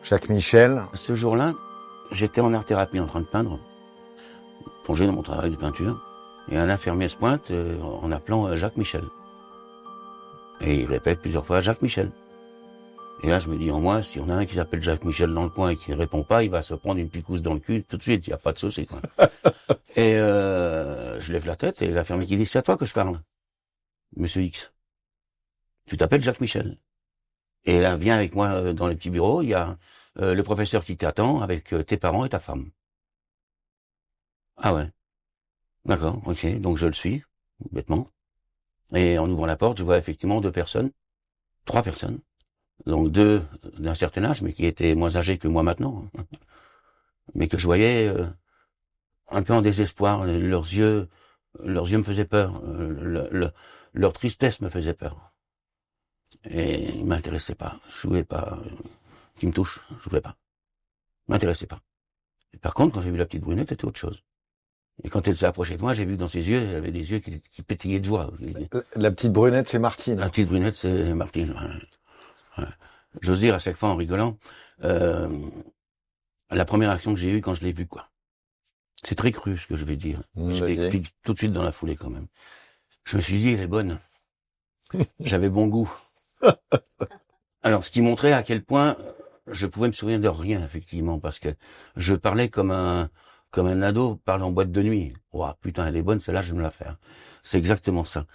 Jacques Michel. Ce jour-là, j'étais en art-thérapie en train de peindre, plongé dans mon travail de peinture, et un infirmier se pointe en appelant Jacques Michel. Et il répète plusieurs fois Jacques Michel. Et là, je me dis en moi, s'il y en a un qui s'appelle Jacques Michel dans le coin et qui ne répond pas, il va se prendre une picouse dans le cul tout de suite, il n'y a pas de souci, quoi. Et je lève la tête et l'infirmier qui dit, c'est à toi que je parle. Monsieur X, tu t'appelles Jacques Michel. Et là, viens avec moi dans les petits bureaux, il y a le professeur qui t'attend avec tes parents et ta femme. Ah ouais. D'accord, ok, donc je le suis, bêtement. Et en ouvrant la porte, je vois effectivement trois personnes. Donc deux d'un certain âge, mais qui étaient moins âgés que moi maintenant. Mais que je voyais un peu en désespoir. Leurs yeux me faisaient peur. Leur tristesse me faisait peur. Et ils m'intéressaient pas. Je voulais pas qu'ils me touchent. Je voulais pas. Ils m'intéressaient pas. Et par contre, quand j'ai vu la petite brunette, c'était autre chose. Et quand elle s'est approchée de moi, j'ai vu que dans ses yeux, elle avait des yeux qui pétillaient de joie. La petite brunette, c'est Martine. La petite brunette, c'est Martine. Ouais. Ouais. J'ose dire à chaque fois en rigolant, la première action que j'ai eue quand je l'ai vue, quoi. C'est très cru ce que je vais dire. Je l'explique tout de suite dans la foulée quand même. Je me suis dit, elle est bonne. J'avais bon goût. Alors, ce qui montrait à quel point je pouvais me souvenir de rien, effectivement, parce que je parlais comme un ado parle en boîte de nuit. Ouah, putain, elle est bonne, celle-là, je vais me la faire. C'est exactement ça.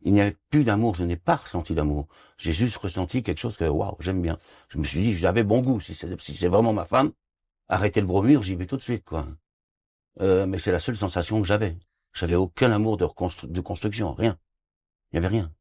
Il n'y avait plus d'amour, je n'ai pas ressenti d'amour. J'ai juste ressenti quelque chose que, waouh, j'aime bien. Je me suis dit, j'avais bon goût. Si c'est vraiment ma femme, arrêtez le bromure, j'y vais tout de suite, quoi. Mais c'est la seule sensation que j'avais. J'avais aucun amour de construction, rien. Il y avait rien.